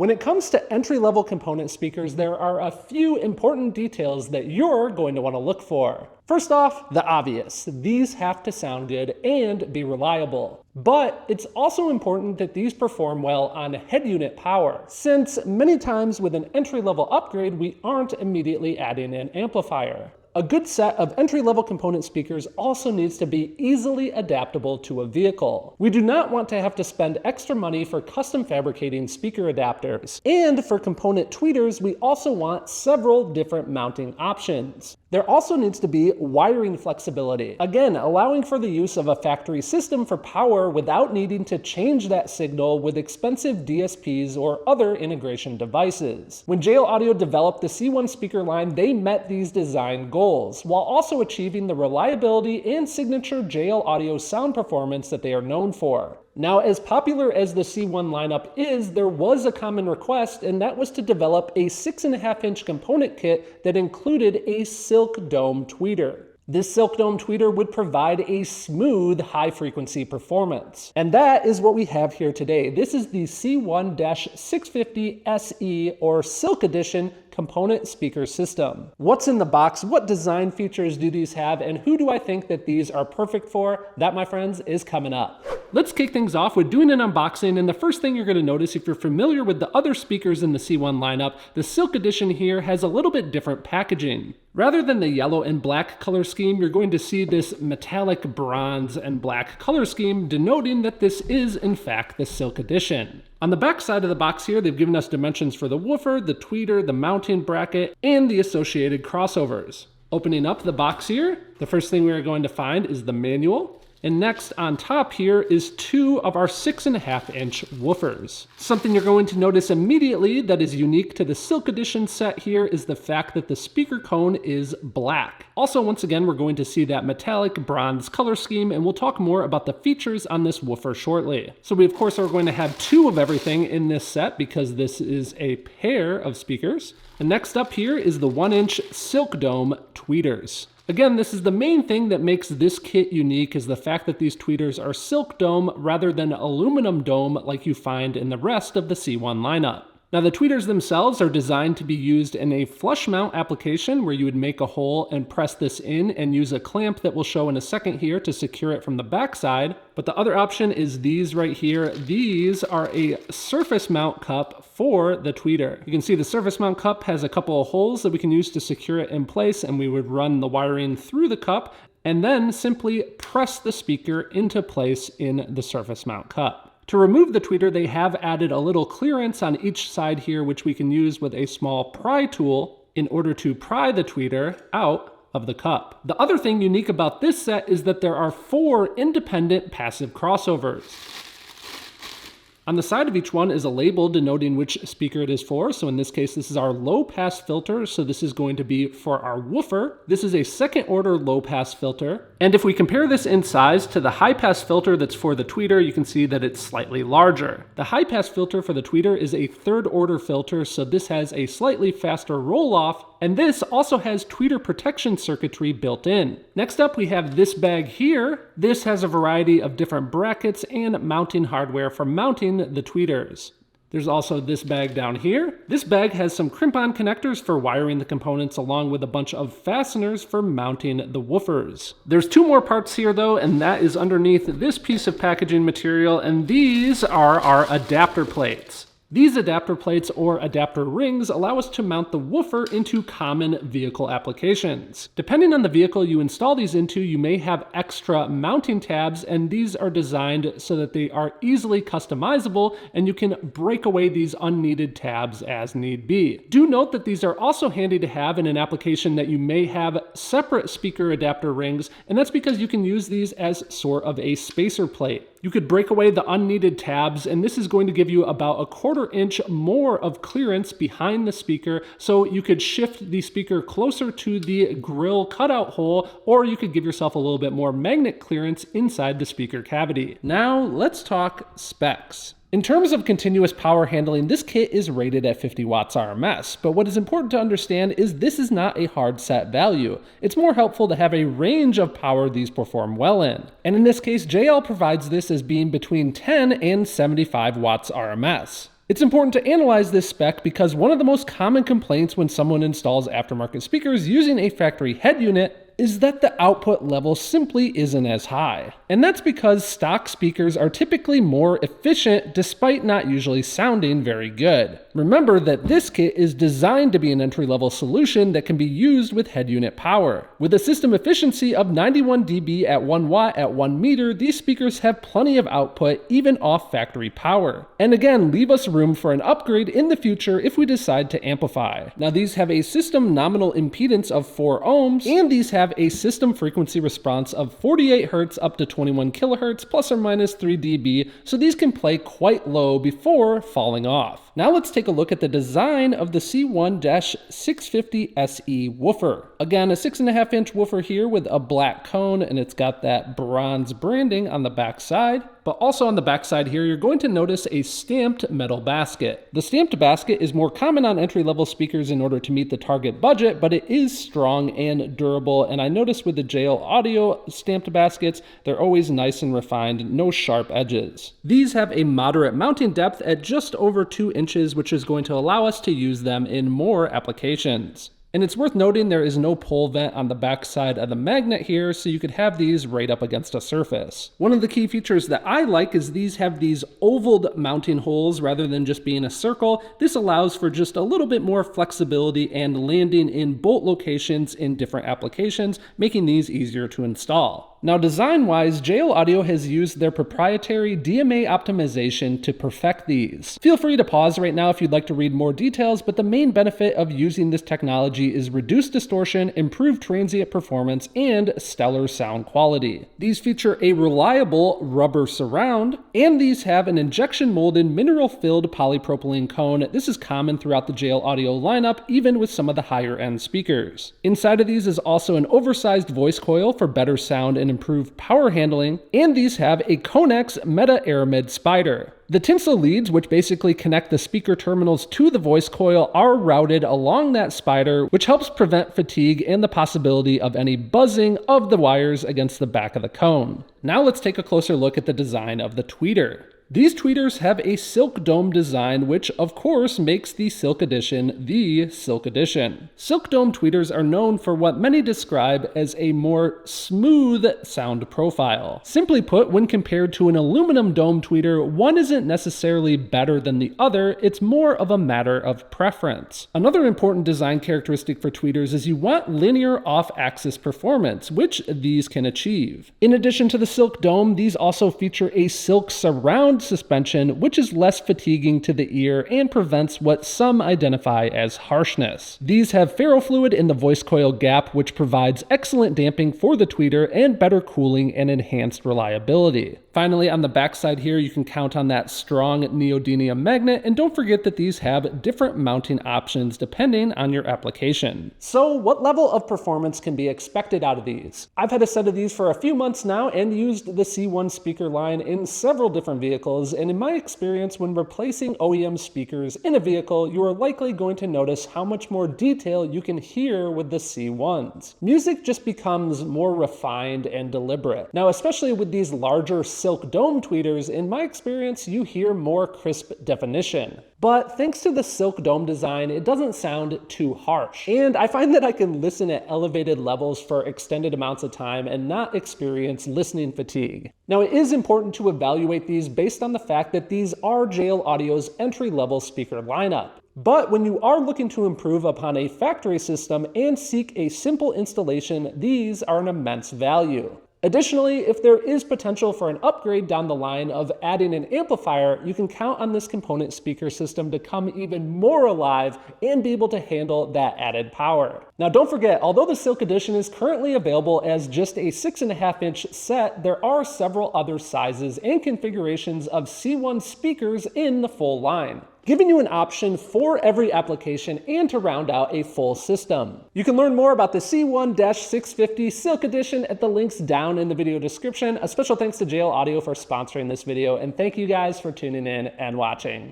When it comes to entry-level component speakers, there are a few important details that you're going to want to look for. First off, the obvious. These have to sound good and be reliable. But it's also important that these perform well on head unit power, since many times with an entry-level upgrade, we aren't immediately adding an amplifier. A good set of entry-level component speakers also needs to be easily adaptable to a vehicle. We do not want to have to spend extra money for custom fabricating speaker adapters. And for component tweeters, we also want several different mounting options. There also needs to be wiring flexibility, again, allowing for the use of a factory system for power without needing to change that signal with expensive DSPs or other integration devices. When JL Audio developed the C1 speaker line, they met these design goals, while also achieving the reliability and signature JL Audio sound performance that they are known for. Now, as popular as the C1 lineup is, there was a common request, and that was to develop a 6.5-inch component kit that included a Silk Dome tweeter. This Silk Dome tweeter would provide a smooth, high-frequency performance. And that is what we have here today. This is the C1-650se, or Silk Edition, component speaker system. What's in the box? What design features do these have? And who do I think that these are perfect for? That, my friends, is coming up. Let's kick things off with doing an unboxing, and the first thing you're going to notice if you're familiar with the other speakers in the C1 lineup, the Silk Edition here has a little bit different packaging. Rather than the yellow and black color scheme, you're going to see this metallic bronze and black color scheme, denoting that this is in fact the Silk Edition. On the back side of the box here, they've given us dimensions for the woofer, the tweeter, the mounting bracket, and the associated crossovers. Opening up the box here, the first thing we are going to find is the manual. And next on top here is 2 of our 6.5-inch woofers. Something you're going to notice immediately that is unique to the Silk Edition set here is the fact that the speaker cone is black. Also, once again, we're going to see that metallic bronze color scheme, and we'll talk more about the features on this woofer shortly. So we, of course, are going to have 2 of everything in this set because this is a pair of speakers. And next up here is the 1-inch Silk Dome tweeters. Again, this is the main thing that makes this kit unique, is the fact that these tweeters are Silk Dome rather than aluminum dome like you find in the rest of the C1 lineup. Now, the tweeters themselves are designed to be used in a flush mount application where you would make a hole and press this in and use a clamp that we'll show in a second here to secure it from the backside. But the other option is these right here. These are a surface mount cup for the tweeter. You can see the surface mount cup has a couple of holes that we can use to secure it in place, and we would run the wiring through the cup and then simply press the speaker into place in the surface mount cup. To remove the tweeter, they have added a little clearance on each side here, which we can use with a small pry tool in order to pry the tweeter out of the cup. The other thing unique about this set is that there are 4 independent passive crossovers. On the side of each one is a label denoting which speaker it is for. So in this case, this is our low pass filter. So this is going to be for our woofer. This is a second order low pass filter. And if we compare this in size to the high pass filter that's for the tweeter, you can see that it's slightly larger. The high pass filter for the tweeter is a third order filter. So this has a slightly faster roll off. And this also has tweeter protection circuitry built in. Next up, we have this bag here. This has a variety of different brackets and mounting hardware for mounting the tweeters. There's also this bag down here. This bag has some crimp-on connectors for wiring the components along with a bunch of fasteners for mounting the woofers. There's 2 more parts here though, and that is underneath this piece of packaging material, and these are our adapter plates. These adapter plates or adapter rings allow us to mount the woofer into common vehicle applications. Depending on the vehicle you install these into, you may have extra mounting tabs, and these are designed so that they are easily customizable and you can break away these unneeded tabs as need be. Do note that these are also handy to have in an application that you may have separate speaker adapter rings, and that's because you can use these as sort of a spacer plate. You could break away the unneeded tabs, and this is going to give you about a 1/4 inch more of clearance behind the speaker, so you could shift the speaker closer to the grill cutout hole, or you could give yourself a little bit more magnet clearance inside the speaker cavity. Now let's talk specs. In terms of continuous power handling, this kit is rated at 50 watts RMS, but what is important to understand is this is not a hard set value. It's more helpful to have a range of power these perform well in. And in this case, JL provides this as being between 10 and 75 watts RMS. It's important to analyze this spec because one of the most common complaints when someone installs aftermarket speakers using a factory head unit is that the output level simply isn't as high. And that's because stock speakers are typically more efficient despite not usually sounding very good. Remember that this kit is designed to be an entry-level solution that can be used with head unit power. With a system efficiency of 91 dB at 1 watt at 1 meter, these speakers have plenty of output even off factory power. And again, leave us room for an upgrade in the future if we decide to amplify. Now these have a system nominal impedance of 4 ohms, and these have a system frequency response of 48 Hz up to 21 kHz plus or minus 3 dB, so these can play quite low before falling off. Now let's take a look at the design of the C1-650se woofer. Again, a 6.5 inch woofer here with a black cone, and it's got that bronze branding on the back side. But also on the back side here, you're going to notice a stamped metal basket. The stamped basket is more common on entry-level speakers in order to meet the target budget, but it is strong and durable. And I noticed with the JL Audio stamped baskets, they're always nice and refined, no sharp edges. These have a moderate mounting depth at just over 2 inches, which is going to allow us to use them in more applications. And it's worth noting there is no pole vent on the back side of the magnet here, so you could have these right up against a surface. One of the key features that I like is these have these ovaled mounting holes rather than just being a circle. This allows for just a little bit more flexibility and landing in bolt locations in different applications, making these easier to install. Now design-wise, JL Audio has used their proprietary DMA optimization to perfect these. Feel free to pause right now if you'd like to read more details, but the main benefit of using this technology is reduced distortion, improved transient performance, and stellar sound quality. These feature a reliable rubber surround, and these have an injection molded mineral-filled polypropylene cone. This is common throughout the JL Audio lineup, even with some of the higher-end speakers. Inside of these is also an oversized voice coil for better sound and improved power handling, and these have a Connex Meta Aramid spider. The tinsel leads, which basically connect the speaker terminals to the voice coil, are routed along that spider, which helps prevent fatigue and the possibility of any buzzing of the wires against the back of the cone. Now let's take a closer look at the design of the tweeter. These tweeters have a silk dome design, which of course makes the Silk Edition the Silk Edition. Silk dome tweeters are known for what many describe as a more smooth sound profile. Simply put, when compared to an aluminum dome tweeter, one isn't necessarily better than the other, it's more of a matter of preference. Another important design characteristic for tweeters is you want linear off-axis performance, which these can achieve. In addition to the silk dome, these also feature a silk surround suspension, which is less fatiguing to the ear and prevents what some identify as harshness. These have ferrofluid in the voice coil gap, which provides excellent damping for the tweeter and better cooling and enhanced reliability. Finally, on the back side here, you can count on that strong neodymium magnet, and don't forget that these have different mounting options depending on your application. So what level of performance can be expected out of these? I've had a set of these for a few months now and used the C1 speaker line in several different vehicles, and in my experience, when replacing OEM speakers in a vehicle, you are likely going to notice how much more detail you can hear with the C1s. Music just becomes more refined and deliberate. Now, especially with these larger silk dome tweeters, in my experience, you hear more crisp definition. But thanks to the silk dome design, it doesn't sound too harsh. And I find that I can listen at elevated levels for extended amounts of time and not experience listening fatigue. Now, it is important to evaluate these based on the fact that these are JL Audio's entry-level speaker lineup. But when you are looking to improve upon a factory system and seek a simple installation, these are an immense value. Additionally, if there is potential for an upgrade down the line of adding an amplifier, you can count on this component speaker system to come even more alive and be able to handle that added power. Now don't forget, although the Silk Edition is currently available as just a 6.5 inch set, there are several other sizes and configurations of C1 speakers in the full line, giving you an option for every application and to round out a full system. You can learn more about the C1-650 Silk Edition at the links down in the video description. A special thanks to JL Audio for sponsoring this video, and thank you guys for tuning in and watching.